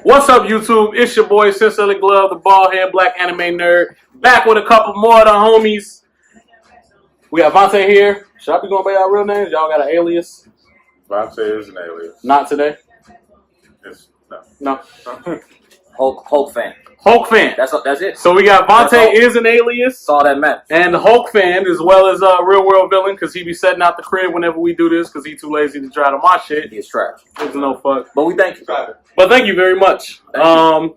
What's up, YouTube? It's your boy Sensei Glove, the bald head black anime nerd, back with a couple more of the homies. We got Vontae here. Should I be going by y'all real names? Y'all got an alias? Vontae is an alias. Not today. No. Hulk fan. Hulk fan. That's it. So we got Vontae is an alias. That's all that matters. And the Hulk fan, as well as a real world villain, because he be setting out the crib whenever we do this, because he too lazy to try to my shit. He's trash. It's no fuck. But we thank you. But thank you very much. Thank you.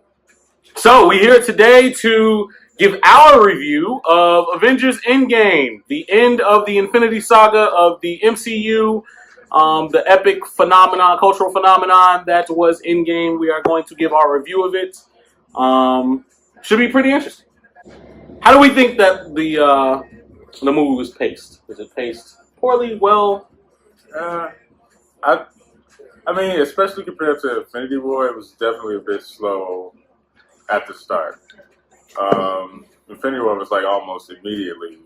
So we're here today to give our review of Avengers Endgame, the end of the Infinity Saga of the MCU, the epic phenomenon, cultural phenomenon that was Endgame. We are going to give our review of it. Should be pretty interesting. How do we think that the movie was paced? Was it paced poorly? Well, I mean, especially compared to Infinity War, it was definitely a bit slow at the start. Infinity War was like almost immediately.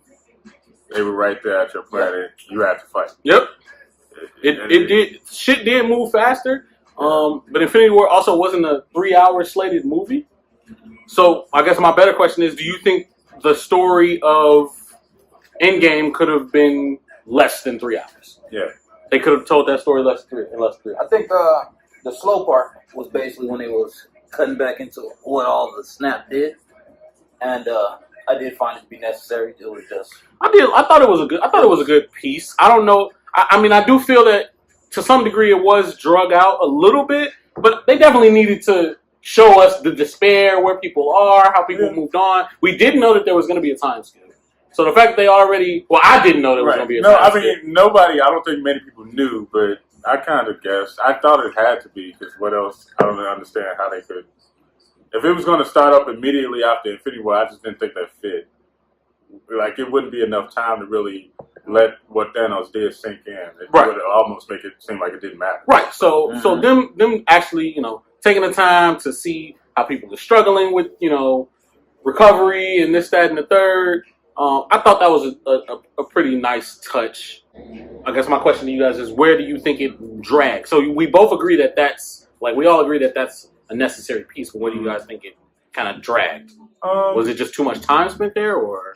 They were right there at your planet. You had to fight. Yep. It did. Shit did move faster. But Infinity War also wasn't a 3-hour slated movie. So I guess my better question is, do you think the story of Endgame could have been less than 3 hours? Yeah. They could have told that story in less than 3 hours. I think the slow part was basically when they was cutting back into what all the snap did, and I did find it to be necessary. It was just I thought it was a good piece. I don't know. I mean, I do feel that to some degree it was drug out a little bit, but they definitely needed to show us the despair, where people are, how people moved on. We didn't know that there was going to be a time skip. So the fact that they already, I didn't know there was going to be a time skip. Nobody, I don't think many people knew, but I kind of guessed. I thought it had to be, because what else, I don't understand how they could. If it was going to start up immediately after Infinity War, I just didn't think that fit. Like, it wouldn't be enough time to really let what Thanos did sink in. It would almost make it seem like it didn't matter. Right. So them actually, taking the time to see how people are struggling with, recovery and this, that, and the third. I thought that was a pretty nice touch. I guess my question to you guys is, where do you think it dragged? So we both agree that we all agree that that's a necessary piece, but where do you guys think it kind of dragged? Was it just too much time spent there, or?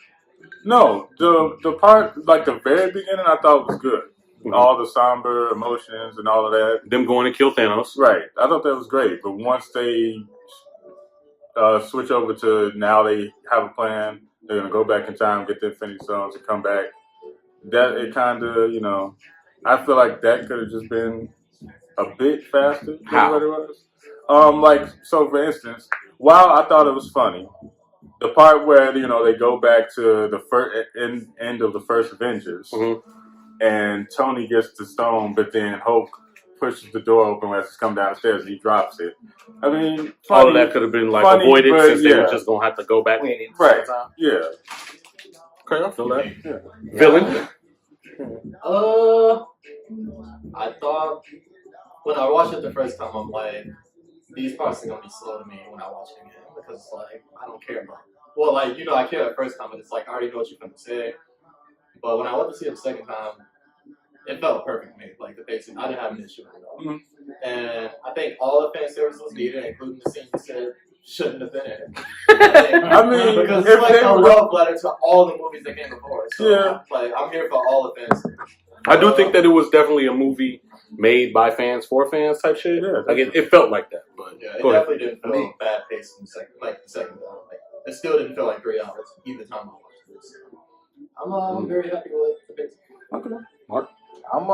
No, the part, like the very beginning, I thought was good. Mm-hmm. All the somber emotions and all of that. Them going to kill Thanos. Right. I thought that was great. But once they switch over to now they have a plan, they're going to go back in time, get the Infinity Stones, and come back. That it kind of, I feel like that could have just been a bit faster than what it was. So for instance, while I thought it was funny, the part where, they go back to the first end of the first Avengers, and Tony gets the stone, but then Hulk pushes the door open as he's come down the stairs and he drops it. I mean, all of that could have been avoided since they were just going to have to go back. Right. Yeah. Okay, I feel that. Yeah. Villain? I thought when I watched it the first time, I'm like, these parts are going to be slow to me when I watch it again, because, I don't care about it. Well, I care the first time, but it's I already know what you're going to say. But when I went to see it the second time, it felt perfect to me. The pacing, I didn't have an issue with it at all. Mm-hmm. And I think all the fan service was needed, including the scene you said shouldn't have been in it. Because it's a love letter to all the movies that came before. So I'm here for all the fans. I do think that it was definitely a movie made by fans for fans type shit. Yeah, it felt like that. But yeah, it definitely didn't feel bad paced in the second time. It still didn't feel like 3 hours either time I watched it. So I'm very happy with the pacing. Okay, Mark. I'm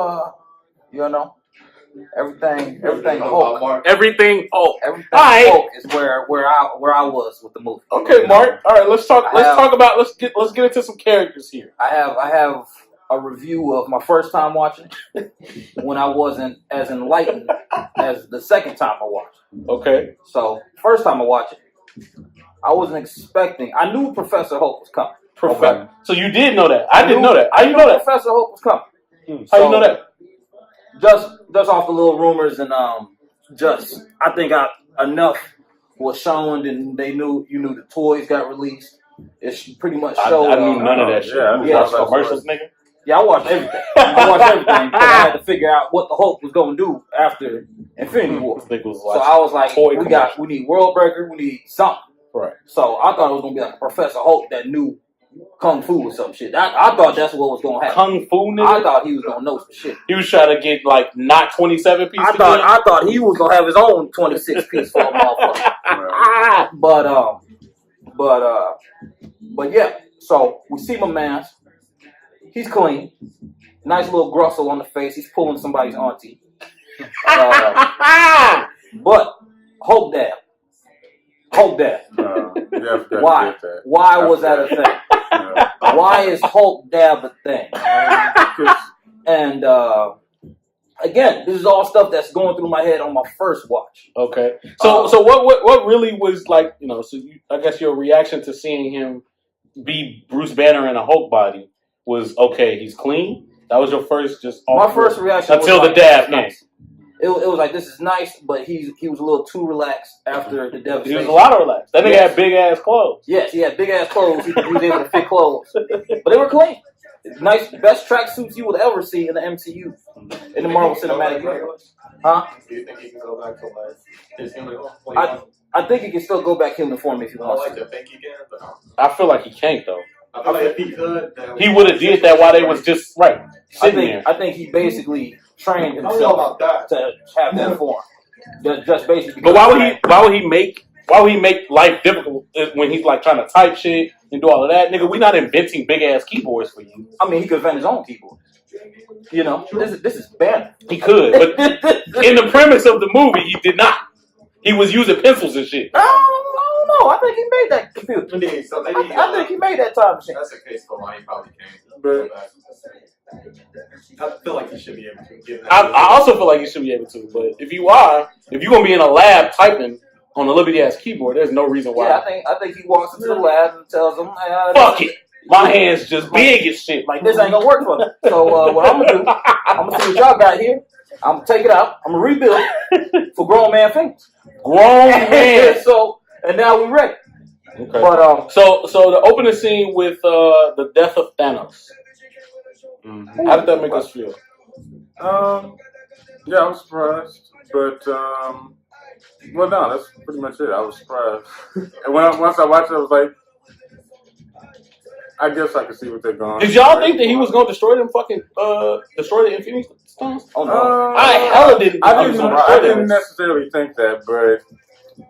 everything Hulk. Everything Hulk. Everything Hulk is where I was with the movie. Okay, Mark. All right, let's get into some characters here. I have a review of my first time watching when I wasn't as enlightened as the second time I watched. Okay. So first time I watched it, I wasn't expecting. I knew Professor Hulk was coming. Okay. So you did know that. I didn't know that. How you know that? Professor Hulk was coming. How you know that? Just off the little rumors and I think enough was shown and you knew the toys got released. It pretty much showed. I knew none of that shit. Yeah, You watched commercials, nigga? Yeah, I watched everything. I watched everything because I had to figure out what the Hulk was going to do after Infinity War. This nigga was So I was like, we need World Breaker, we need something. Right. So I thought it was going to be like a Professor Hulk that knew Kung Fu or some shit. I thought that's what was going to happen. Kung Fu nigga? I thought he was going to know some shit. He was trying to get like not 27 pieces. I thought he was going to have his own 26 piece for a motherfucker. But yeah. So we see my man. He's clean. Nice little grustle on the face. He's pulling somebody's auntie. But Hulk dab. Why? Why was that a thing? Yeah. Why is Hulk dab a thing? And again, this is all stuff that's going through my head on my first watch. Okay. So what really was like, I guess your reaction to seeing him be Bruce Banner in a Hulk body was, okay, he's clean? That was your first my first reaction until was the dab came. Nice. It was like, this is nice, but he was a little too relaxed after the devastation. He was a lot of relaxed. That nigga had big ass clothes. Yes, he had big ass clothes. He was able to fit clothes, but they were clean. Nice, best tracksuits you would ever see in the MCU, in the Marvel Cinematic Universe. Huh? Do you think he can go back to like his human form? I think he can still go back human form if he I wants like to. to think he can, but I feel like he can't though. I feel like if he could, then He would have did that while they was just sitting there. I think he basically trained I don't know himself about that. to have that form. Just basically. But why would he make life difficult when he's like trying to type shit and do all of that? Nigga, we not inventing big ass keyboards for you. I mean, he could invent his own keyboard. This is Banner. He could, but in the premise of the movie, he did not. He was using pencils and shit. I don't know. I think he made that computer. Maybe, so maybe, I think he made that time machine. that's the case for why he probably can't. But I feel like he should be able to give that. I also feel like you should be able to, but if you're gonna be in a lab typing on a little bitty ass keyboard, there's no reason why. Yeah, I think he walks into the lab and tells them, Fuck it, my hands just big as shit. like, this ain't gonna work for me. So what I'm gonna do, I'm gonna see what y'all got here. I'm gonna take it out. I'm gonna rebuild it for grown man fingers. Grown man. And now we're ready. Okay. But So the opening scene with the death of Thanos. How did that make us feel? Yeah, I was surprised, but well, no, that's pretty much it. I was surprised, and once I watched it, I was like, I guess I could see what they're going. Did y'all think that he was gonna destroy them destroy the Infinity Stones? oh no, I hella didn't. I didn't necessarily think that, but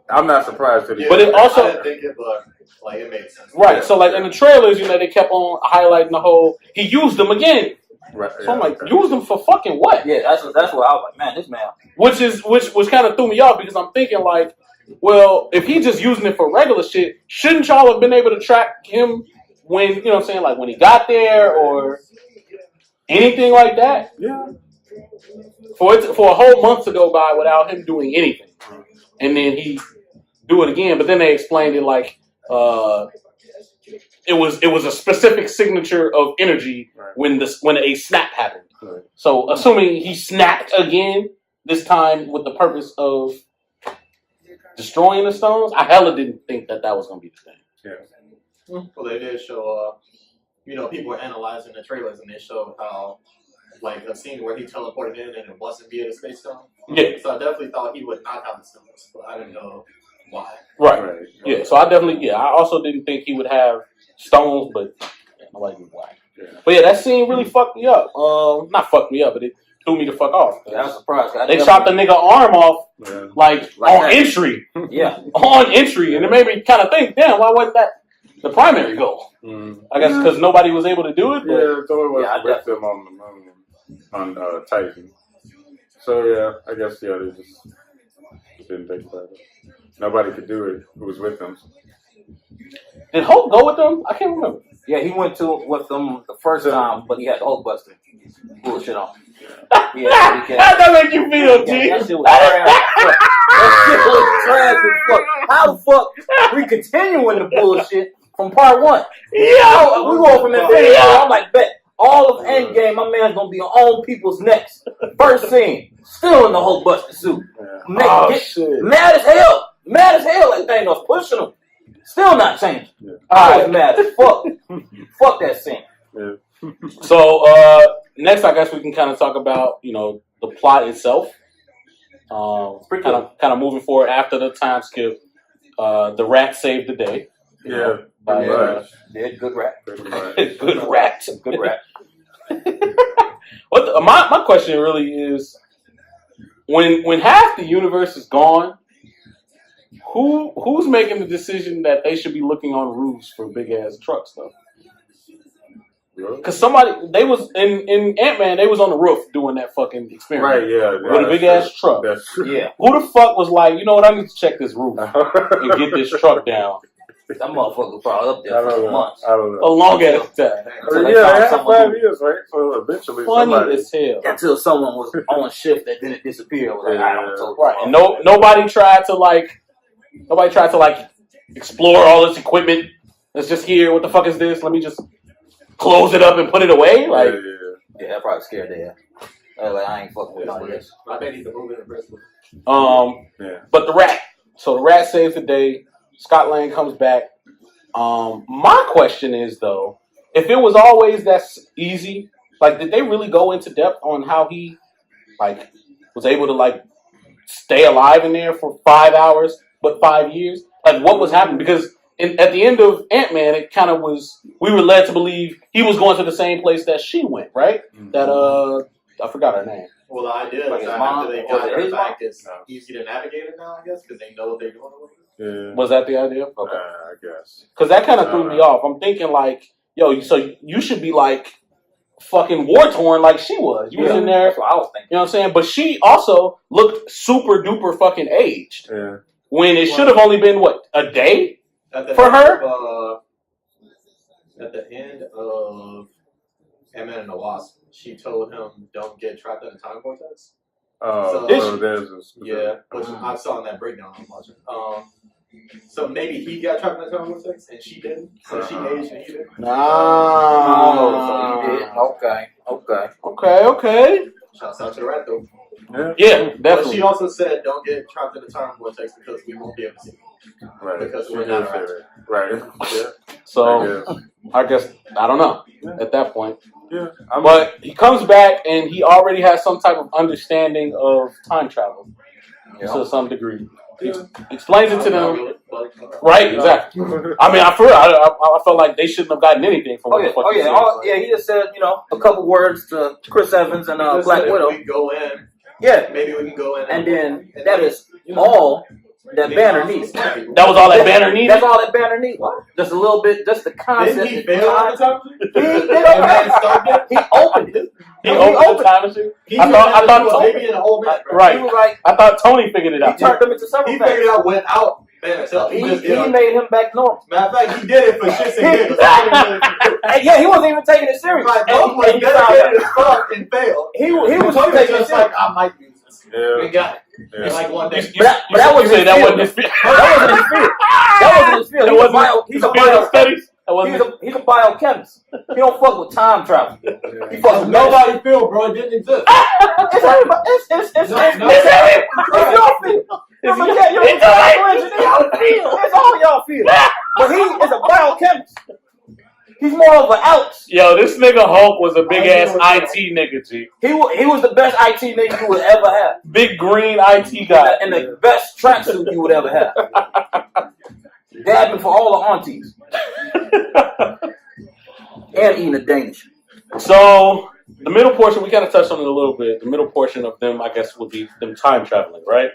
I'm not surprised that he. But it also- I didn't think it, but like it made sense. Right. So like in the trailers, they kept on highlighting the whole. He used them again. Right, So I'm like, use them for fucking what? yeah, that's what I was like, man, this man. Which kind of threw me off because I'm thinking like, well, if he's just using it for regular shit, shouldn't y'all have been able to track him when like when he got there or anything like that? Yeah. For a whole month to go by without him doing anything, and then he do it again. But then they explained it like it was a specific signature of energy when a snap happened. Right. So assuming he snapped again this time with the purpose of destroying the stones, I hella didn't think that was gonna be the thing. Yeah. Well, they did show, people were analyzing the trailers and they showed how, like, a scene where he teleported in and it wasn't via the space stone. Yeah. So I definitely thought he would not have the stones, but I didn't know why. Right. Yeah. So I also didn't think he would have stones, but nobody knew why. Yeah. But yeah, that scene really fucked me up. Not fucked me up, but it threw me the fuck off. Yeah, I was surprised. They chopped the nigga arm off Yeah. like on that. entry. Yeah. On entry, and it made me kind of think, damn, why wasn't that the primary goal? I guess because nobody was able to do it. But Yeah, so it was Yeah, I with them on Titan. So yeah, I guess they just didn't think about it. Nobody could do it who was with them. did Hulk go with them? I can't remember. Yeah, he went with them the first time, but he had the Hulk Buster bullshit on. Yeah, How'd that make you feel, G? That shit was trash. That shit was trash as fuck. How the fuck we continuing the bullshit from part one? Yeah. We go from Infinity War. I'm like, bet all of Endgame, my man's gonna be on people's necks. First scene, still in the Hulk Buster suit. Yeah. Shit. Mad as hell. That Thanos pushing him. Still not changing. Yeah. I was mad as fuck. Fuck that scene. Yeah. So next, I guess we can kind of talk about the plot itself. Kind of moving forward after the time skip. The rat saved the day. Yeah. By, Good rat. Good rat. Good rat. My question really is, when half the universe is gone, who's making the decision that they should be looking on roofs for big ass trucks though? Because they was in Ant-Man, they was on the roof doing that fucking experiment. Right, yeah. With a big ass truck. That's true. Yeah. Who the fuck was like, you know what, I need to check this roof and get this truck down? That motherfucker was probably up there for months. I don't know. A long ass time. Yeah, it had 5 years, right? So eventually Funny as hell. Until someone was on shift that didn't disappear. I was like, I don't know. Right. And nobody tried to explore all this equipment that's just here. What the fuck is this? Let me just close it up and put it away. Like, yeah, that probably scared their ass. Like, I ain't fucking with all this. I bet he's a moving impressive. But the rat. So the rat saves the day. Scott Lang comes back. My question is though, if it was always that easy, like, did they really go into depth on how he was able to stay alive in there for 5 hours, but 5 years? Like, what was happening? Because at the end of Ant-Man, it kind of was, we were led to believe he was going to the same place that she went, right? Mm-hmm. That, I forgot her name. Well, the idea is that after they got her back, it's easy to navigate it now, I guess, because they know what they're doing with it. Yeah. Was that the idea? Okay. I guess. Because that kind of threw me off. I'm thinking so you should be fucking war-torn like she was. You was in there. That's what I was thinking. You know what I'm saying? But she also looked super duper fucking aged. Yeah. When it should have only been, a day for her? At the end of Ant-Man and the Wasp, she told him, don't get trapped in a time vortex. Oh, so there's which I saw in that breakdown I'm watching. So maybe he got trapped in a time vortex and she didn't. So she aged and he didn't. No. So he did. Okay. Shouts out to the rat though. Yeah, definitely. But she also said, don't get trapped in a time vortex because we won't be able to see you. Right. Because we're not around. Right. Yeah. So I guess I don't know at that point. Yeah. But he comes back and he already has some type of understanding of time travel to some degree. He explains it to them. Right, exactly. I mean, I felt like they shouldn't have gotten anything from he just said, a couple words to Chris Evans and Black Widow. We go in. Yeah. Maybe we can go in. And then that is all that Banner needs. That was all that Banner needed? That's all that Banner needs. Just a little bit, just the concept. Didn't he fail at the time? He opened it. He opened the time machine? I thought maybe in an old man. Right. He was like, I thought Tony figured it out. He turned them into several He figured it out without Banner. He made him back normal. Matter of fact, he did it for shits and giggles. Yeah, he wasn't even taking it serious. Like, he was dedicated as fuck and failed. He was taking it serious. Like, I might use this. Yeah. We got it. Yeah. Like one day. But that wasn't his field. That wasn't his field. He's a bio studies. He's a biochemist. He don't fuck with time travel. He fucks with nobody field, bro. It didn't exist. It's your field. It's all y'all field. But he is a biochemist. He's more of an outs. Yo, this nigga Hulk was a big ass IT nigga, G. He was the best IT nigga you would ever have. Big green IT guy. And the best tracksuit you would ever have. Dabbing for all the aunties. And eating a Danish. So, the middle portion, we kind of touched on it a little bit. The middle portion of them, I guess, would be them time traveling, right?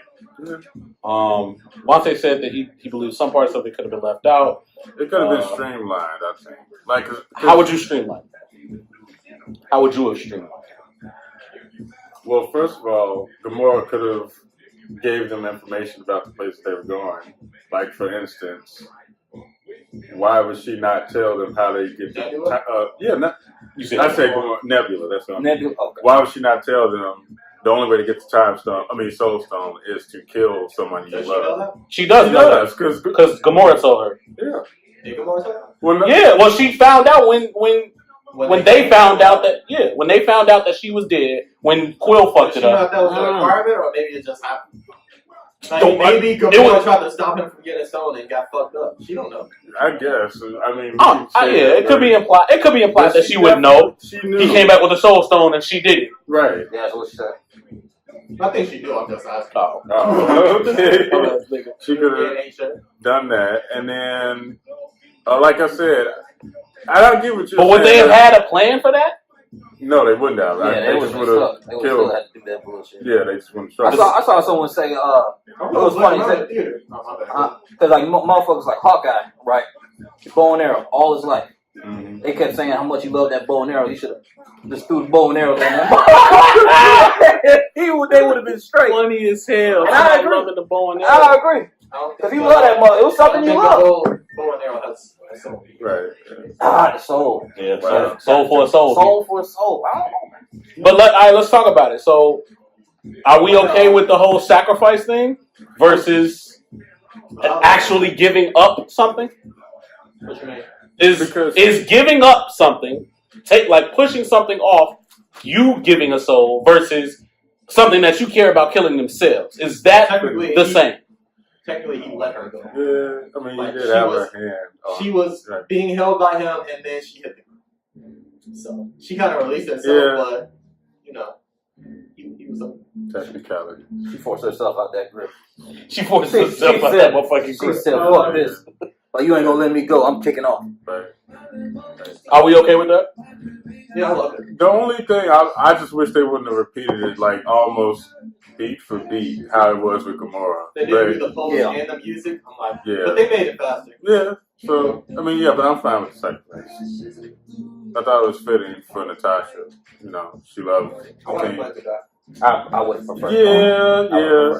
Monte said that he believes some parts of it could have been left out. It could have been streamlined, I think. How would you streamline that? How would you have streamlined that? Well, first of all, Gamora could have gave them information about the place they were going. Like, for instance, why would she not tell them how they get the I say Nebula. That's what Nebula. Okay. Why would she not tell them the only way to get the Soul Stone is to kill someone you love? She does know that because Gamora told her. Yeah. Did Gamora tell her? Well, she found out when they found out that she was dead, when Quill fucked it up. That was a requirement, or maybe it just happened. Maybe Gamora tried to stop him from getting stolen and got fucked up. She don't know. I guess. I mean, it could be implied. It could be implied that she wouldn't know. She knew. He came back with a soul stone and she did it. Right. Yeah, that's what she said. I think she knew. I'm just asking. Oh, okay. She could have done that, and then, like I said, I don't get what you're saying. But would they have had a plan for that? No, they wouldn't have. Yeah, they just would have killed. Have to do that bullshit. Yeah, they just wouldn't. I saw someone say, it was funny. Because like motherfuckers like Hawkeye, right? Bow and arrow all his life. Mm-hmm. They kept saying how much he loved that bow and arrow. He should have just threw the bow and arrow on that. They would have been straight. Funny as hell. And I agree. The bow and arrow. I agree. Because he loved that mother. It was something you loved. Bow and arrow has a soul. Right. Ah, the soul. Yeah, right. Soul for a soul. Soul for a soul. I don't know, man. But all right, let's talk about it. So, are we okay with the whole sacrifice thing versus actually giving up something? What you mean? Is giving up something, pushing something off, you giving a soul versus something that you care about killing themselves? Is that the same? Technically, he let her go. Yeah, I mean, he did have her hand. She was being held by him, and then she hit him. So she kind of released herself, but he was a technicality. She forced herself out that grip. She forced herself out that motherfucking grip. She said, "Fuck this." Like, you ain't gonna let me go. I'm kicking off. Right. Are we okay with that? Yeah, I love it. The only thing I just wish they wouldn't have repeated it like almost beat for beat how it was with Gamora. They didn't do the pose and the music. I'm like, but they made it faster. Yeah. So I mean, but I'm fine with the sacrifice. I thought it was fitting for Natasha. You know, she loved. I want to play to that. I would prefer. Yeah. I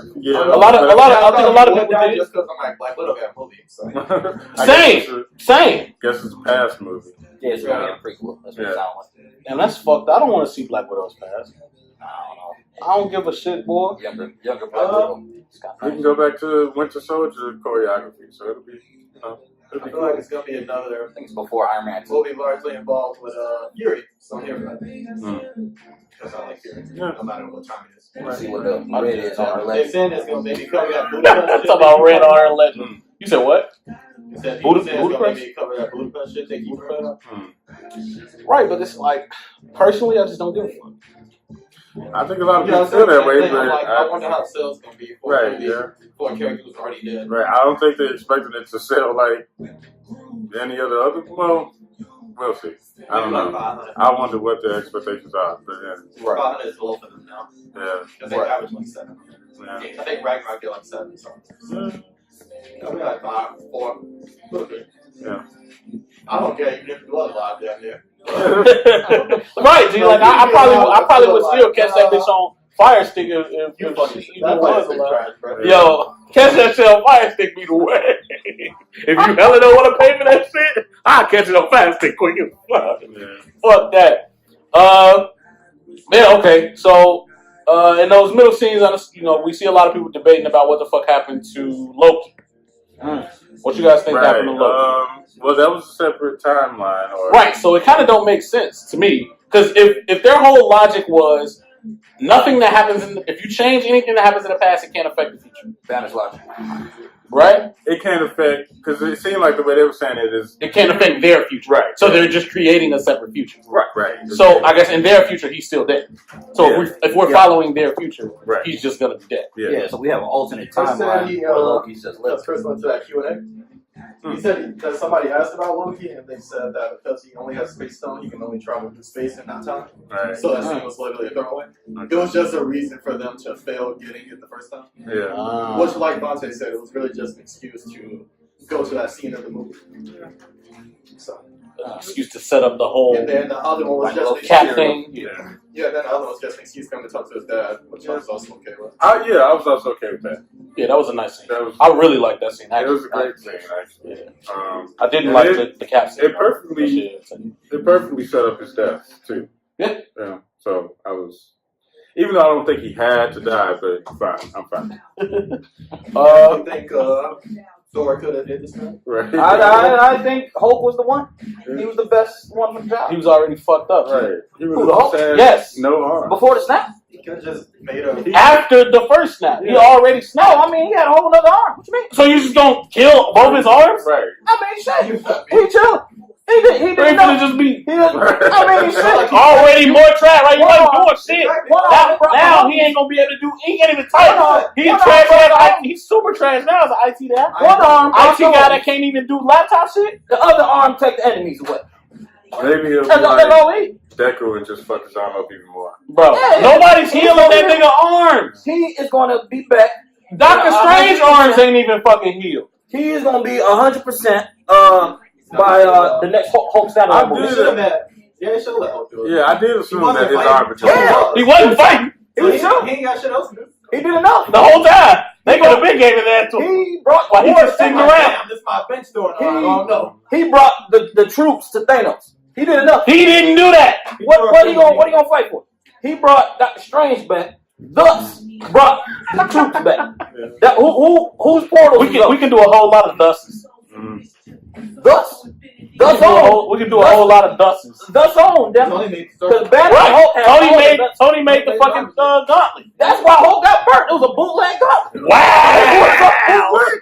think a lot of people did just because I'm like Widow got a movie. So. Same. Guess it's a past movie. Yeah, it's gonna be a prequel. That's what it sounds like. And that's fucked. I don't want to see Black Widow's past. I don't know. I don't give a shit, boy. Younger Black Widow. We can go back to Winter Soldier choreography, so it'll be. I feel like it's gonna be another. I think it's before Iron Man 2. We'll be largely involved with Fury. So I'm here for that. Because I like Fury. No matter what time it is. Let's see what the red is on her leg. They said it's gonna maybe cover that blue. That's about Red Iron Legend. You said what? You said it's gonna maybe cover that blue cut shit they keep putting up. Right, but it's like personally, I just don't give a fuck. I think a lot of people feel that way, but I wonder how sales gonna be for a character who's already dead. Right, I don't think they expected it to sell like any other. Well, we'll see. I don't know. I wonder what their expectations are. But yeah. 500 is low for them now. Yeah, because they average like 7. Yeah. I think Ragnarok get like 7 or something. I'll be like 5, 4. Yeah. I don't care even if you was alive down there. Right, G. Like I probably would still catch that bitch on Fire Stick if she was alive. Yo, catch that shit on Fire Stick be the way. If you hella don't want to pay for that shit, I'll catch it on Fire Stick quick as fuck. Fuck that. Yeah, okay. So in those middle scenes, we see a lot of people debating about what the fuck happened to Loki. What you guys think happened to Loki? Well, that was a separate timeline. Right, so it kind of don't make sense to me. Because if their whole logic was nothing that happens if you change anything that happens in the past, it can't affect the future. That is logic. Right? It can't affect, because it seemed like the way they were saying it is... It can't affect their future. Right. So they're just creating a separate future. Right. So I guess in their future, he's still dead. So if we're following their future, he's just going to be dead. Yeah, so we have an alternate timeline where Loki says, let's first one to that Q&A. He said that somebody asked about Loki, and they said that because he only has Space Stone, he can only travel through space and not time. Right. So that scene was literally a throwaway. It was just a reason for them to fail getting it the first time. Yeah. Which, like Vontae said, it was really just an excuse to go to that scene of the movie. So. Excuse to set up the whole. And then the other one was just cat thing. Yeah, then the other one was just an excuse for him to talk to his dad, which I was also okay with. I was also okay with that. Yeah, that was a nice scene. I really liked that scene. It was a great scene, actually. Yeah. I didn't like the cat scene. It perfectly set up his death, too. Yeah. So I was... Even though I don't think he had to die, but fine. I'm fine. You think Thor could have did this time? Right. I think Hulk was the one. He was the best one for the job. He was already fucked up. Right. He was the Hulk? Yes. No arm. Before the snap? He could just made a. After the first snap, he already snapped. No, I mean he had a whole other arm. What you mean? So you just don't kill both his arms? Right. I mean shit. He chill. He did Or enough. just be He did, I mean shit. already more trash. Like you ain't doing shit. One Now arm. he ain't gonna be able to do. He can't even type. He One trash arm. ass. He's super trash now as an IT guy. One arm. IT guy that can't even do laptop shit. The other arm take the enemies away. Maybe he'll That's all he. Deku and just fuck his arm up even more. Bro, Yeah. nobody's healing that nigga arms. He is gonna be back. Doctor Strange arms ain't even fucking healed. He is gonna be 100% by the next Hulk Saturday I movie. did. Yeah, he should let Hulk do it. Yeah, I did assume wasn't that his fighting. arm would just Yeah. He wasn't fighting He was chill. He ain't got shit else to do. He did enough. the whole time. They could have been gave his ass to him. He brought While he just sitting around. Damn, this is my bench store. I don't know. He brought the troops to Thanos. He did enough. He didn't do that. What he gonna fight for? He brought Doctor Strange back. Thus brought the troops back. That whose portal? We can do a whole lot of dusts. Thus on. We can do a whole lot of dusts. Thus on. Because Banner Hulk had all the- Tony made the fucking gauntlet. That's why Hulk got burnt. It was a bootleg gauntlet.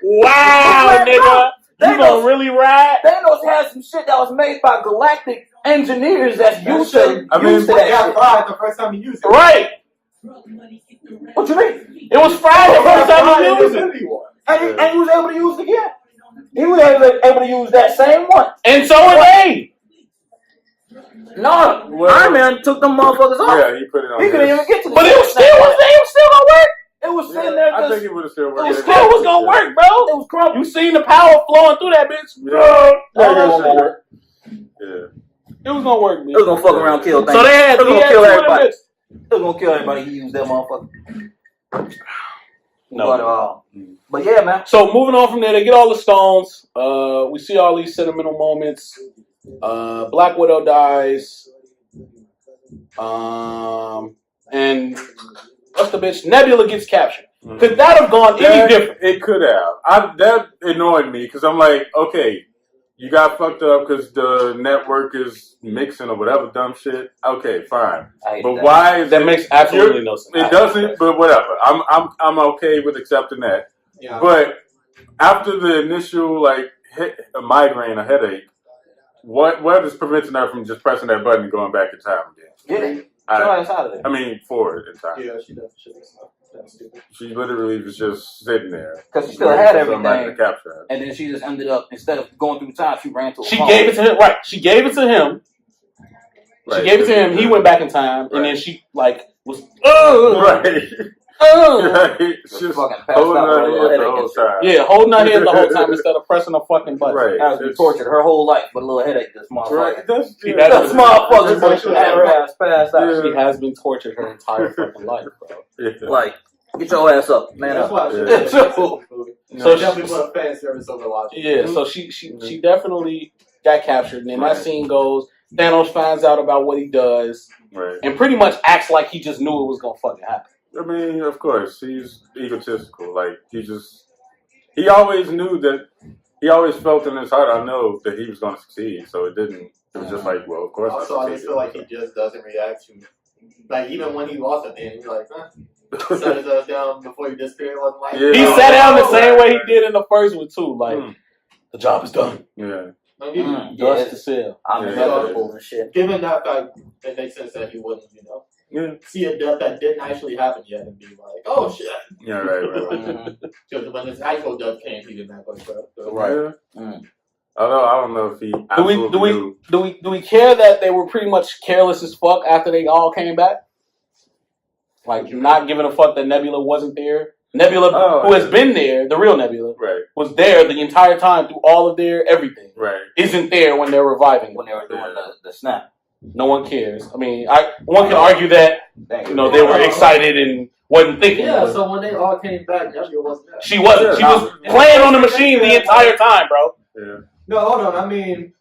Wow, nigga. You Thanos- gonna really ride? Thanos had some shit that was made by galactic engineers that's used to I mean, used to He got that fried the first time he used it. Right. shit. What you mean? It was Friday the first time you used it. Infinity War. And he was able to use it again. He was able to use that same one. And so are they. No, Well- Iron Man took them motherfuckers off. Yeah, he put it on. He couldn't his- even get to the But it was still gonna work. It was Yeah, sitting there I think just, it would have still It worked. was still was gonna work, bro. it was crumbling. You seen the power flowing through that bitch? Yeah. Yeah. Yeah. It was gonna work, man. It was gonna fuck around and kill things. So they had, it was he gonna had kill two of them everybody. bitches. It was gonna kill everybody. He used that motherfucker. No. But yeah, man. So moving on from there, they get all the stones. We see all these sentimental moments. Black Widow dies. And what's the bitch? Nebula gets captured. Could that have gone any different? It could have. That annoyed me because I'm like, okay, you got fucked up because the network is mixing or whatever dumb shit. Okay, fine. But Why is That it? makes absolutely no sense. It doesn't, but whatever. I'm okay with accepting that. Yeah. But after the initial a migraine, a headache, what is preventing her from just pressing that button and going back in time again? Get it. Out of there. I mean, forward in time. Yeah, she does. That's stupid. She literally was just sitting there. Because she still had waiting for somebody everything. to capture her. And then she just ended up, instead of going through time, she ran to a She phone. gave it to him. Right. She gave it to him. Right. She gave it to him. He went back in time, and then she was Right. Right. She's Just fucking passed holding out her with a head headache the whole and shit. time. Yeah, holding her head the whole time instead of pressing a fucking button. Right. That was tortured her whole life with a little headache. This motherfucker. Right. That's See, That that's- motherfucker that's had her ass passed out. She has been tortured her entire fucking life, bro. Yeah. Like, get your ass up, man. That's Up. why I should Yeah. have So So definitely put a fan service over logic. Yeah, so she definitely got captured, and then that scene goes. Thanos finds out about what he does, Right. and pretty much acts like he just knew it was gonna fucking happen. I mean, of course, he's egotistical. Like, he always knew that, he always felt in his heart, I know that he was going to succeed. So it was just like, well, of course Also, I just feel like he just doesn't react to, like, even when he lost at the end, he's like, set his ass down before he disappeared. Wasn't like, Yeah. He sat down the same way he did in the first one too. Like, the job is done. Yeah. Dust to sell. I'm Yeah. inevitable and shit. Given that fact, it makes sense that he wouldn't, Yeah. see a death that didn't actually happen yet and be like, oh shit. Yeah, right. Mhm. Because when his actual death came, he didn't act like that. So. Right. Yeah. Although I don't know if he Do we care that they were pretty much careless as fuck after they all came back? Like, not giving a fuck that Nebula wasn't there. Nebula, who has been there, the real Nebula, Right. was there the entire time through all of their everything. Right. Isn't there when they're reviving When them. they were doing the snap. No one cares. I mean, one can argue that Thank you. they were excited and wasn't thinking. Yeah, but so when they all came back, Nebula wasn't there. she wasn't. She was playing on the machine the entire time, bro. Yeah. No, hold on. I mean,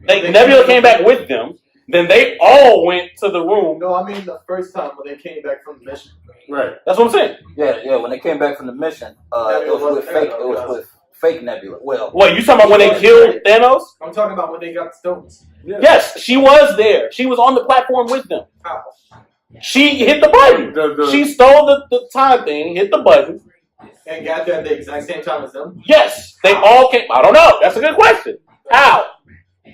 Nebula came back with them. Then they all went to the room. no, I mean the first time when they came back from the mission. Right. That's what I'm saying. Yeah. When they came back from the mission, it was with fake. It was with fake Nebula. Well, What, you talking about when they killed Thanos? I'm talking about when they got the stones. Yes, she was there. She was on the platform with them. How? She hit the button. She stole the time thing, hit the button. And got there at the exact same time as them? Yes. They all came. I don't know. That's a good question. How?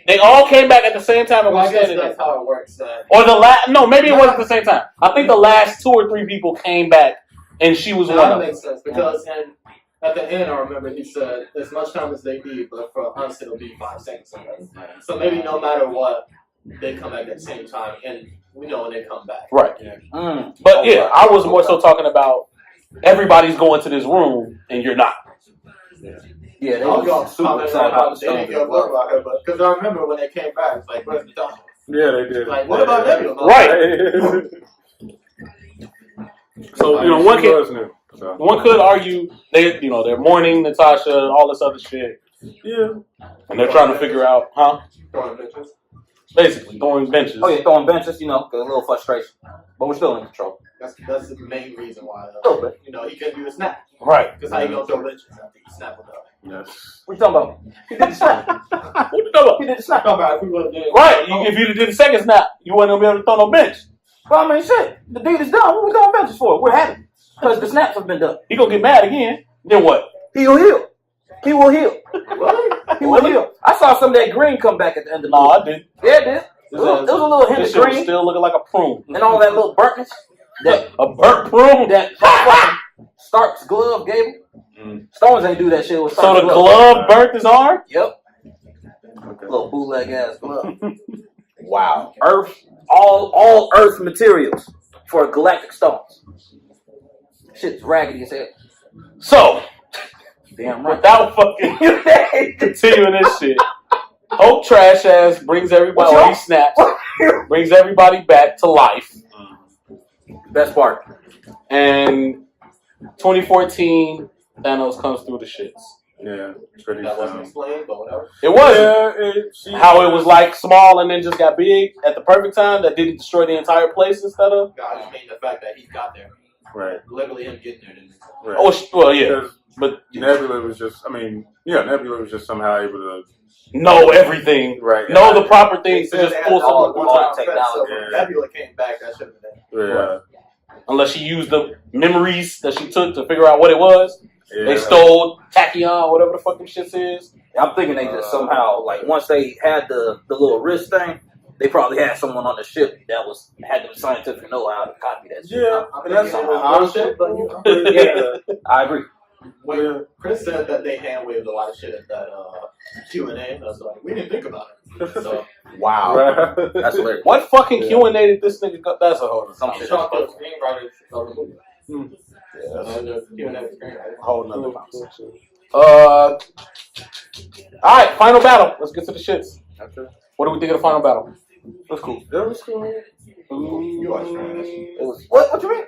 They all came back at the same time and Well, were I guess standing that's there. how it works. Or the last. No, maybe it wasn't the same time. I think the last 2 or 3 people came back and she was one that of them. makes sense because at the end, I remember he said as much time as they need, but for us it'll be 5 seconds. So maybe no matter what, they come back at the same time, and we know when they come back. Right. Yeah. But yeah, I was more so talking about everybody's going to this room and you're not. Yeah, they I'll were go super comment excited on how about the they didn't story. give up about her, but because I remember when they came back, it's like, where's the dog? Yeah, they did. Like, what about Nebula? Right. So one could argue they're mourning Natasha, all this other shit. Yeah. And they're trying to figure out, basically throwing benches. Oh yeah, throwing benches, a little frustration, but we're still in control. That's the main reason why. little bit. He couldn't do the snap. Right. Because how you gonna throw benches after you snap with Yes. What you talking about? He did the snap. What you talking about? He did the snap. Right. If you did the second snap, you wouldn't be able to throw no bench. Well, I mean, shit. The deed is done. What we throwing benches for? We're happy because the snaps have been done. He gonna get mad again. Then what? He will heal. He will heal. He will heal. I saw some of that green come back at the end of the movie. No, I didn't. Yeah, it did. It was a little hint This of shit was green still looking like a prune. and all that little burntness. That A burnt prune. fucking Stark's glove gave him. Stones ain't do that shit with So Stark's the glove burnt his arm? Yep. Little bootleg ass glove. Wow. Earth, all Earth materials for galactic stones. Shit's raggedy as hell. So, Damn right. without fucking continuing this shit, Hope trash ass brings everybody, What's he snaps, brings everybody back to life. Best part. And 2014, Thanos comes through the shits. Yeah. Pretty That wasn't explained, but whatever. It wasn't. How it was like small and then just got big at the perfect time that didn't destroy the entire place instead of. I just mean the fact that he got there. Right. Literally him getting there. Right. Oh, well, yeah. But Nebula was just, Nebula was just somehow able to know everything. Right. Know the proper things to They just said pull they had all something. all the technology. So when Nebula came back, that should have been it. Yeah. Unless she used the memories that she took to figure out what it was. Yeah. They stole Tachyon, whatever the fucking shit is. I'm thinking they just somehow, like, once they had the little wrist thing, they probably had someone on the ship that had the scientific know-how to copy that shit. Yeah. I mean, that's bullshit, but you know. Yeah, I agree. When Chris said that they hand waved a lot of shit at that Q&A, I was like, we didn't think about it. So, Wow. Right. That's hilarious. What fucking Q&A did this nigga go? That's a whole other Some shit. shit. talk to the screenwriters of the movie. Yeah, The Q&A screenwriters. whole nother conversation. All right, final battle. Let's get to the shits. Okay. What do we think of the final battle? That's cool. That was cool. You watch trash. It was what you mean?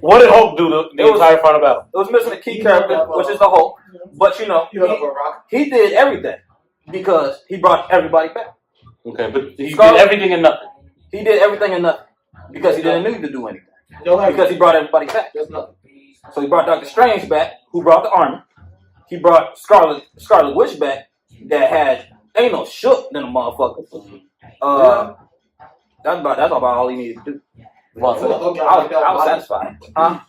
What did Hulk do the entire final battle? It was missing a key character, which is the Hulk. But You know what, Rock? he did everything because he brought everybody back. Okay, but he Scarlet- did everything and nothing. He did everything and nothing because he didn't need to do anything No, like, because he brought everybody back. there's nothing. So he brought Doctor Strange back, who brought the armor. He brought Scarlet Witch back that had ain't no shook than a motherfucker. That's about all he needed to do. Vontae, I was satisfied. Huh?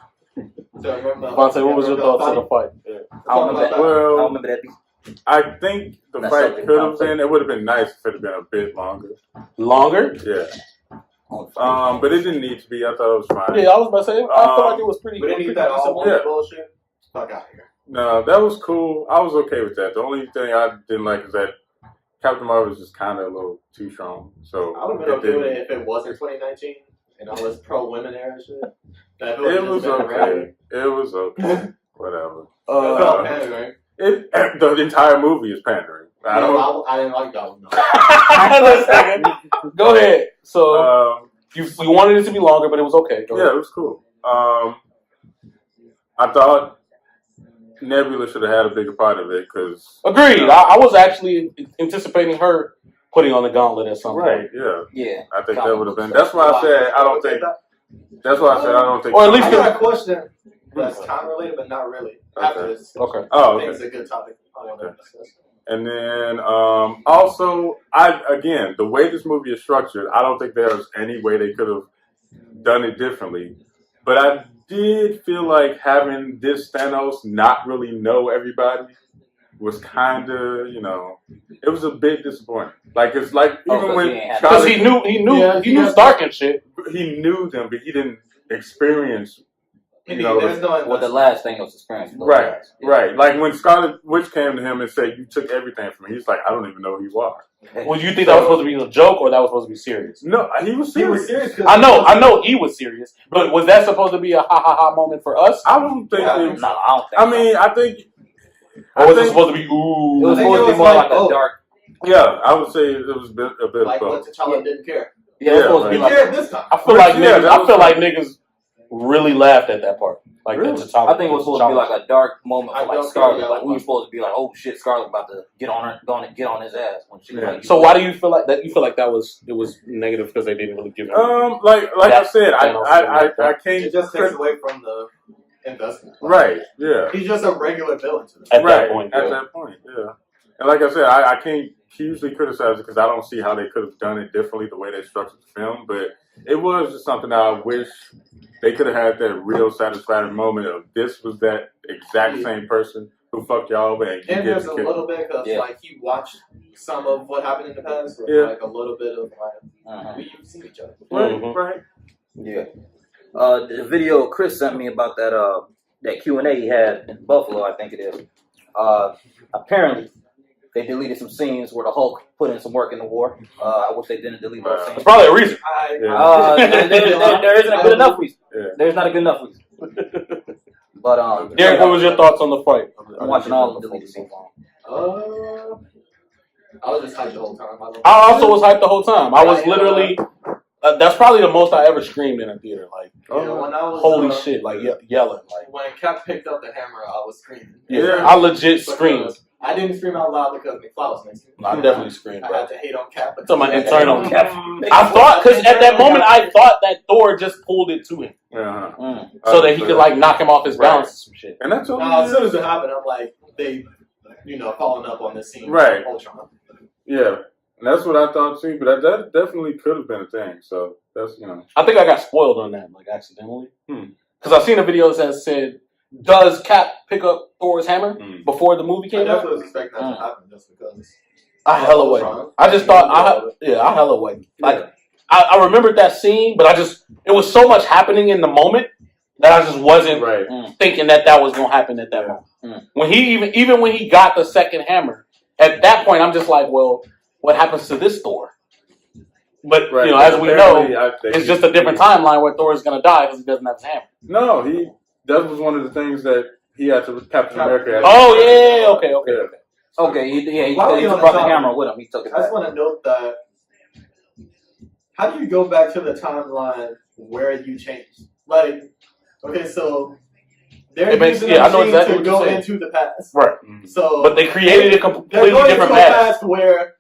Vontae, what was your thoughts on the fight? I don't remember that. Well- I don't remember that piece. I think the That's fight something could have complicated. been. It would have been nice if it had been a bit longer. Longer? Yeah. But it didn't need to be. I thought it was fine. Yeah, I was about to say, I feel like it was pretty We didn't pretty need that all decent. Yeah. bullshit. Fuck out here. No, that was cool. I was okay with that. The only thing I didn't like is that Captain Marvel was just kind of a little too strong. So I would have been okay with it if it wasn't 2019 and I was pro women era shit. But if It just was been okay. regular- It was okay. Whatever. It felt Uh, pandering. The entire movie is pandering. I don't. I didn't like that one. No. Listen, go ahead. So you wanted it to be longer, but it was okay. Go Yeah, ahead. it was cool. I thought Nebula should have had a bigger part of it because. Agreed. I was actually anticipating her putting on the gauntlet at some Right. point. Yeah. Yeah. I think that would have been. That's why I said I don't think. That's why I said I don't think. Or at least I got a question that's time related, but not really. After this, Okay. Oh, I think okay. it's a good topic. I want to discuss. And then also, the way this movie is structured, I don't think there's any way they could have done it differently. But I did feel like having this Thanos not really know everybody was kind of, it was a bit disappointing. Like it's like even when because he knew Stark and shit. He knew them, but he didn't experience. The last thing was experience. Right. Like when Scarlet Witch came to him and said, "You took everything from me," he's like, "I don't even know who you are." Well, you think that was supposed to be a joke or that was supposed to be serious? No, he was serious. I know he was serious, but was that supposed to be a ha ha ha moment for us? I don't think. I don't think. I mean, I think. Or was it supposed to be ooh? It was supposed to be more like a dark. Yeah, I would say it was a bit like of what T'Challa didn't care. Yeah, it was supposed to be He like cared this time. I feel like niggas really laughed at that part. Like really? T'Challa. I think it was supposed to be like a dark moment for like Scarlet. Like we were was supposed to be like, oh shit, Scarlet about to get on his ass when she. Yeah. Like, So why do you feel like that? You feel like it was negative because they didn't really give him. Like I said, I can't. It just takes away from the investment. Right. Yeah. He's just a regular villain to them. At that point, yeah. And like I said, I can't hugely criticize it because I don't see how they could have done it differently the way they structured the film. But it was just something that I wish they could have had that real satisfying moment of this was that exact same person who fucked y'all over. And there's a little bit because like he watched some of what happened in the past. Like a little bit of like we've seen each other. Right. Yeah. The video Chris sent me about that Q&A he had in Buffalo, I think it is. Apparently, they deleted some scenes where the Hulk put in some work in the war. I wish they didn't delete those scenes. It's probably a reason. There isn't a good enough reason. Yeah. There's not a good enough reason. But Derek, what was your thoughts on the fight? I'm watching all of the deleted scenes. I was just hyped the whole time. I also was hyped the whole time. I was literally. That's probably the most I ever screamed in a theater. Like, when I was, holy shit! Like yelling. Like when Cap picked up the hammer, I was screaming. Yeah, I legit screamed. I didn't scream out loud because McFly was next to me. I definitely screamed. I had to hate on Cap. So my internal Cap. I thought because at that moment I thought that Thor just pulled it to him, so that he could like knock him off his balance and some shit. And that's as soon as it happened, I'm like, they, following up on this scene, right? Ultron. Yeah. And that's what I thought too, but that definitely could have been a thing. So that's I think I got spoiled on that, like accidentally, because I've seen a video that said, "Does Cap pick up Thor's hammer before the movie came out?" I definitely was expecting that to happen just because. I hella wait. I just thought I hella wait. Like I remembered that scene, but it was so much happening in the moment that I just wasn't thinking that was gonna happen at that moment. When he even when he got the second hammer, at that point I'm just like, well. What happens to this Thor? But as we know, it's just a different timeline where Thor is going to die because he doesn't have his hammer. No, that was one of the things that he had to Captain America. Oh yeah, okay. He brought the hammer with him. He took it. I just want to note that. How do you go back to the timeline where you changed? Like, okay, so. They're using a machine to go into the past, right? So, but they created a completely different past where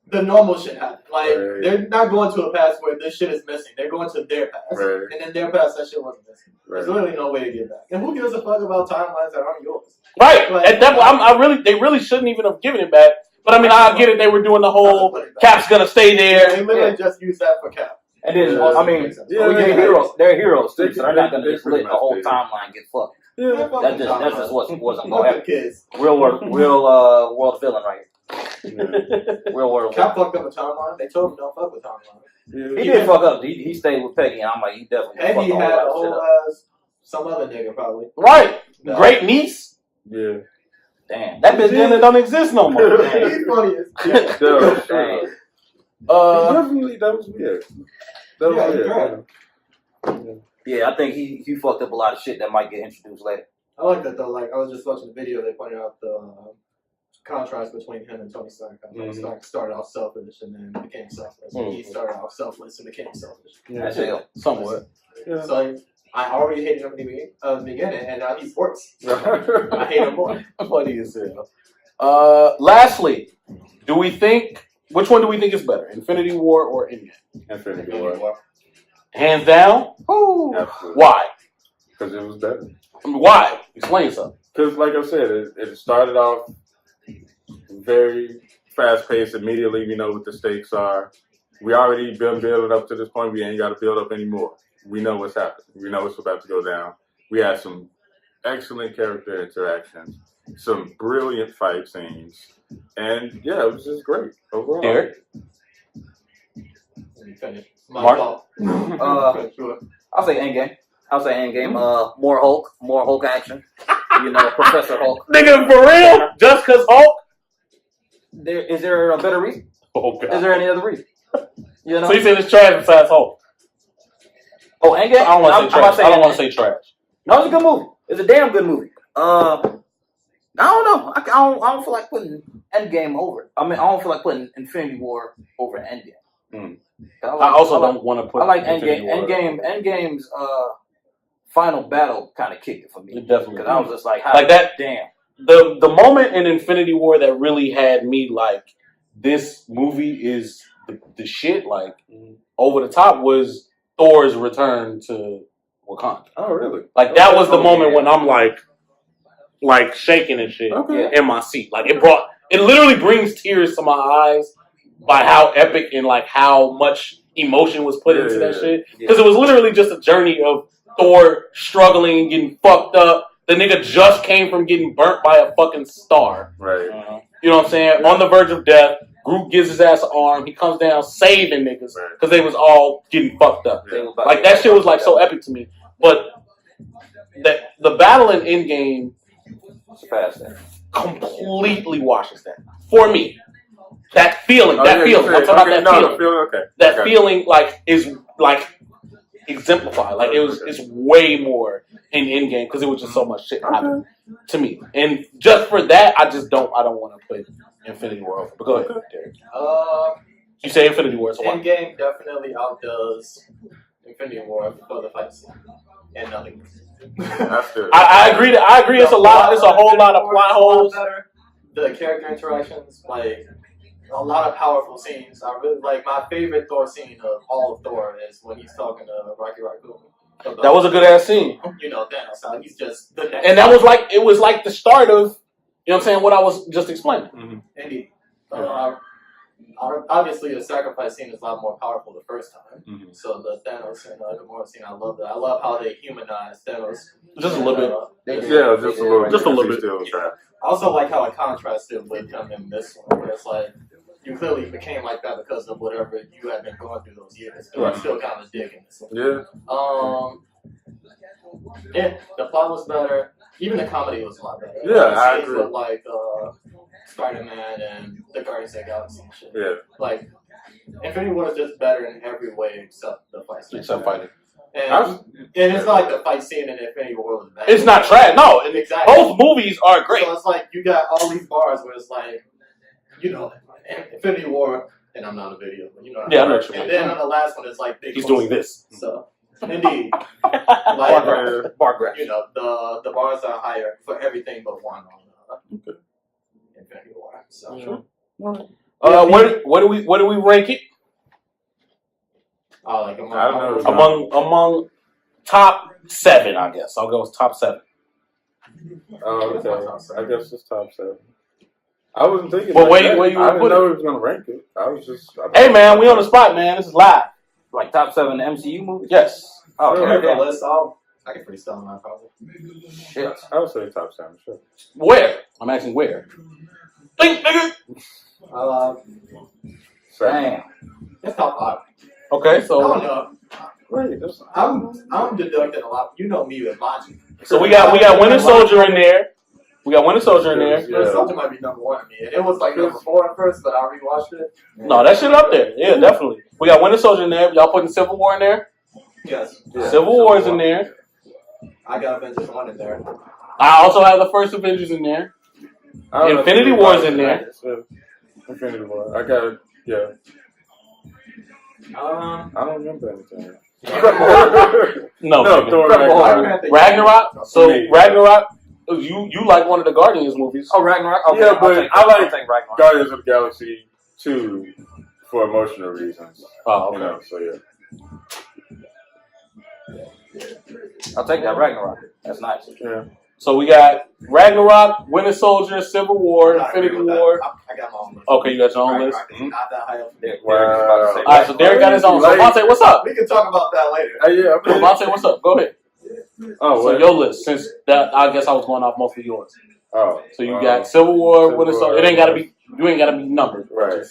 the normal shit happened. Like they're not going to a past where this shit is missing. They're going to their past, and in their past that shit wasn't missing. There's literally no way to get back. And who gives a fuck about timelines that aren't yours? Right. Like, at that point, they really shouldn't even have given it back. But I mean, I get it. They were doing the whole Cap's gonna stay there. They literally just used that for Cap. And then they're heroes. They're heroes too. So they're not gonna just let the whole timeline get fucked. Yeah, that's just wasn't gonna happen. Real world villain right here. Real world. Cap fucked up a timeline. They told him don't fuck with timeline. He did fuck up. He stayed with Peggy, and I'm like, he definitely. And he had a whole some other nigga probably. Right, great niece. Yeah. Damn, that bitch don't exist no more. He's funny as shit. Definitely, that was weird. That was weird. Yeah, I think he fucked up a lot of shit that might get introduced later. I like that though. Like I was just watching the video. They pointed out the contrast between him and Tony Stark. Tony Stark started off selfish and then became selfless. He started off selfless and became selfish. Yeah, somewhat. Yeah. So I already hated him at the beginning, and now he's worse. So I hate him more. Funny as hell. Lastly, which one do we think is better, Infinity War or Endgame? Infinity War. Hands down. Absolutely. Why? Because it was better. I mean, why? Explain something. Because, like I said, it started off very fast paced. Immediately, we know what the stakes are. we already been building up to this point. We ain't got to build up anymore. We know what's happening. We know what's about to go down. We had some excellent character interactions, some brilliant fight scenes, and yeah, it was just great overall. Derek? Let me finish. Mark? I'll say Endgame. More Hulk action. You know, Professor Hulk. Nigga, for real? Just cause Hulk? Is there a better reason? Oh, God. Is there any other reason? You know? So you said it's trash besides Hulk? Oh, Endgame? I don't want to say trash. I don't want to say trash. No, it's a good movie. It's a damn good movie. I don't know. I don't feel like putting Endgame over it. I mean, I don't feel like putting Infinity War over Endgame. I also don't want to put. I like Endgame. Endgame's final battle kind of kicked it for me. It definitely. Because I was just like that. Damn. The moment in Infinity War that really had me like, this movie is the shit. Like over the top was Thor's return to Wakanda. Oh, really? Like that was the moment when I'm like shaking and shit in my seat. Like it literally brings tears to my eyes by how epic and like how much emotion was put into that shit. Because it was literally just a journey of Thor struggling and getting fucked up. The nigga just came from getting burnt by a fucking star. Right. You know what I'm saying? On the verge of death. Groot gives his ass an arm. He comes down saving niggas because they was all getting fucked up. Like that shit was like so epic to me. But the battle in Endgame completely washes that for me. That feeling. I'm talking about that feeling. That feeling like is like exemplified. Like it's way more in Endgame because it was just so much shit happening to me. And just for that, I don't want to put Infinity War over. But go ahead, Derek. You say Infinity War, so why? Endgame definitely outdoes Infinity War for the fight scene and nothing. That's good. I agree. I agree. It's a lot. It's a whole lot of plot holes. The character interactions, like a lot of powerful scenes. I really like my favorite Thor scene of all of Thor is when he's talking to Rocky Raccoon. That was a good ass scene. You know, Thanos. So he's just the next. And that was like it was like the start of, you know what I'm saying, what I was just explaining. Mm-hmm. Indeed. Obviously, the sacrifice scene is a lot more powerful the first time. Mm-hmm. So the Thanos and Gamora scene, I love that. I love how they humanize Thanos. Just a little bit. Just a little bit. Just a little bit. I also like how it contrasted with him in this one, where it's like, you clearly became like that because of whatever you had been going through those years. But I'm still kind of digging this one. Yeah, the plot was better. Even the comedy was a lot better. Yeah, I agree. With like Spider-Man and the Guardians of the Galaxy and shit. Yeah. Like, Infinity War is just better in every way except the fight scene. Except fighting. And it's not like the fight scene in Infinity War was bad. It's not trash. No, exactly. Both movies are great. So it's like you got all these bars where it's like, you know, Infinity War, and I'm not a video, but you know. Yeah, I'm not sure. And then on the last one, it's like big. He's doing this. So, indeed, like bar graph. You know, the bars are higher for everything but one on Infinity War. So. Sure. What do we rank it? Like among top 7, I guess. I'll go with top 7. Okay. I guess it's top 7. I wasn't thinking. Well, where you I didn't put know it? he was gonna rank it. I was just. Hey man, we on the spot, man. This is live. Like top 7 MCU movies? Yes. Oh, okay. List, I can freestyle my probably. Shit. I would say top 7, sure. Where? I'm asking where. Think, nigga. Damn. It's top 5. Okay, so. I don't know. I'm deducting a lot. You know me with logic. So we got Winter Soldier in there. Winter Soldier might be number 1 to me. It was like number 4 at first, but I rewatched it. No, that shit up there. Yeah, definitely. We got Winter Soldier in there. Y'all putting Civil War in there? Yes. Yeah. Civil War is in there. I got Avengers 1 in there. I also have the first Avengers in there. Infinity War is in there. Infinity War. I got it. Yeah. I don't remember anything. No, Thor Ragnarok. So Ragnarok, you like one of the Guardians movies? Oh, Ragnarok. Okay. Yeah, but I like Ragnarok. Guardians of the Galaxy 2 for emotional reasons. Oh, okay. You know, so yeah. I'll take that Ragnarok. That's nice. Yeah. So we got Ragnarok, Winter Soldier, Civil War, Infinity War. I got my own list. Okay, you got your own list? Not that high up. All right, so Derek got his own. So Vontae, what's up? We can talk about that later. Yeah. Vontae, what's up? Go ahead. Oh, so your list, since that, I guess I was going off mostly yours. Oh. So you got Civil War, Winter Soldier. It ain't gotta be. You ain't gotta be numbered. Right.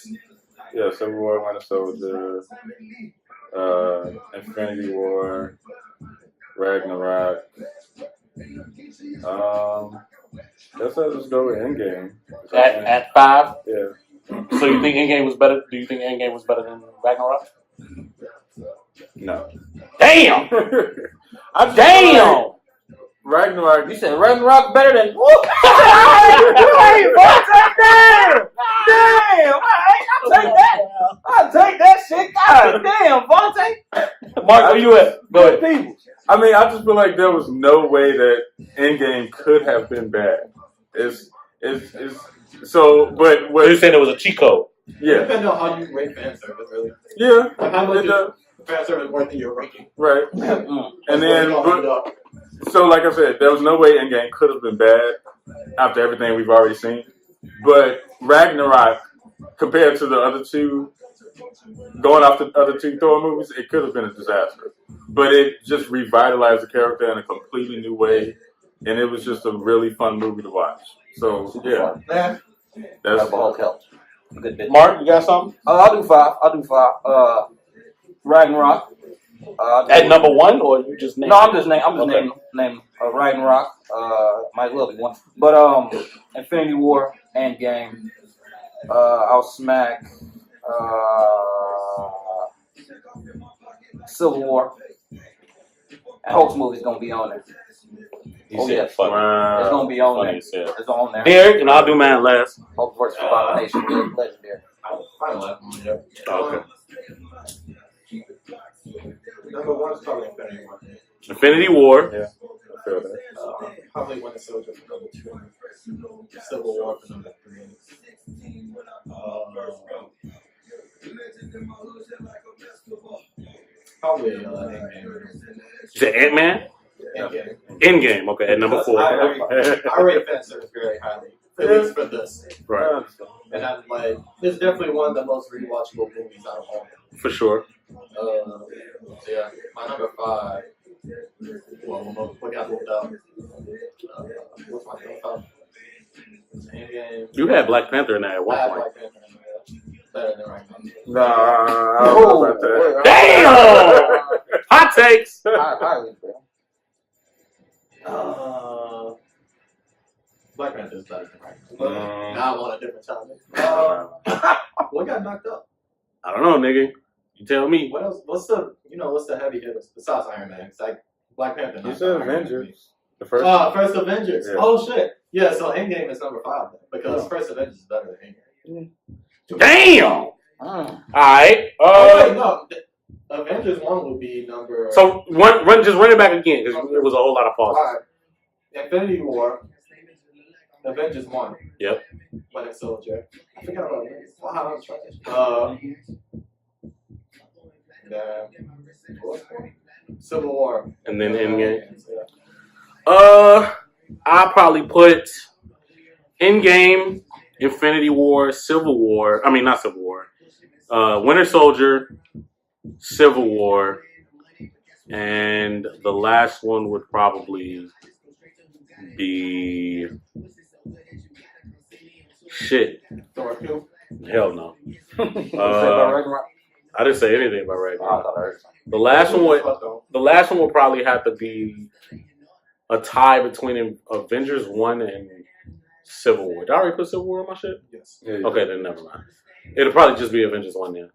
Yeah, Civil War, Winter Soldier, Infinity War, Ragnarok. Guess I'll just go with Endgame. At 5. Yeah. So you think Endgame was better? Do you think Endgame was better than Ragnarok? No. Damn. Damn. Ragnarok. You said Ragnarok better than. Damn. I'll take that shit. God damn, Vontae. Mark, where you at? Go ahead. I mean, I just feel like there was no way that Endgame could have been bad. It's so, but what You're saying it was a cheat code? Yeah. Depending on how you rate fan service, really. Yeah. Like how much is fan service worth in your ranking? Right. And then, up. so like I said, there was no way Endgame could have been bad after everything we've already seen. But Ragnarok, compared to the other two, going off the other two Thor movies, it could have been a disaster. But it just revitalized the character in a completely new way, and it was just a really fun movie to watch. So yeah, that's Hulk helped. Good bit. Mark, you got something? I'll do 5. Ragnarok. At number 1, or you just name? No, I'm just naming Ragnarok. Might as well be one. But Infinity War, Endgame. I'll smack Civil War. And Hulk's movie's gonna be on there. Yeah, funny. Wow. It's gonna be on Funny there. It's on there. Derek, and I'll do mine last. Hulk versus Abomination. Legendary. I left one, yeah. Okay. Number 1 is probably Infinity War. Infinity War. Yeah, I feel that. Probably Winter Soldier for number 2. Civil War for number 3. Probably Endgame. You said Ant-Man? Endgame. Endgame. Okay, at number 4. I rate fan service very highly. For this. Right. And I'm like, it's definitely one of the most rewatchable movies out of all. For sure. Yeah, my number 5. Well, what got moved up? What's my number 5? Endgame. You had Black Panther in there at one I have point. Black Panther in there. Better than right now. Nah, I don't know about that. Damn! Hot takes! Black Panther is better than right now. Now I'm on a different topic. What got knocked up? I don't know, nigga. You tell me. What else? What's the heavy hitters besides Iron Man? It's like Black Panther. You said Avengers. The first. First Avengers. Yeah. Oh shit. Yeah. So Endgame is number 5 then, because First Avengers is better than Endgame. Damn! Alright. Wait, no. Avengers 1 would be number. So just run it back again because it was a whole lot of pauses. Right. Infinity War. Avengers 1. Yep. Winter Soldier. I forgot about it. Wow, I was trying Civil War. And then Endgame. I'll probably put Endgame, Infinity War, Civil War. I mean, not Civil War. Winter Soldier, Civil War, and the last one would probably be shit. Thor 2. Hell no. I didn't say anything about Ragnarok. The last one would probably have to be a tie between Avengers 1 and Civil War. Did I already put Civil War on my shit? Yes. Yeah, Okay, then never mind. It'll probably just be Avengers 1 then.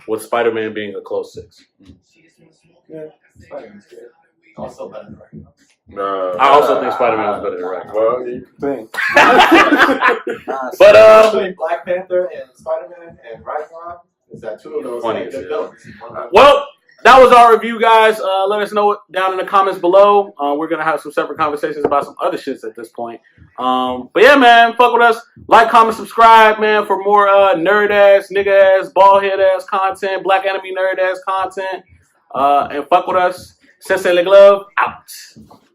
With Spider-Man being a close 6. Yeah. Spider-Man's good. Also better than Ragnarok. I also think Spider-Man was better than Ragnarok. Well, you think. But between Black Panther and Spider-Man and Ragnarok, is that 2 of those Funny good as villains? well, that was our review, guys. Let us know down in the comments below. We're gonna have some separate conversations about some other shits at this point. But yeah, man, fuck with us. Like, comment, subscribe, man, for more nerd ass, nigga ass, bald head ass content, black enemy nerd ass content. And fuck with us. Sensei the Glove out.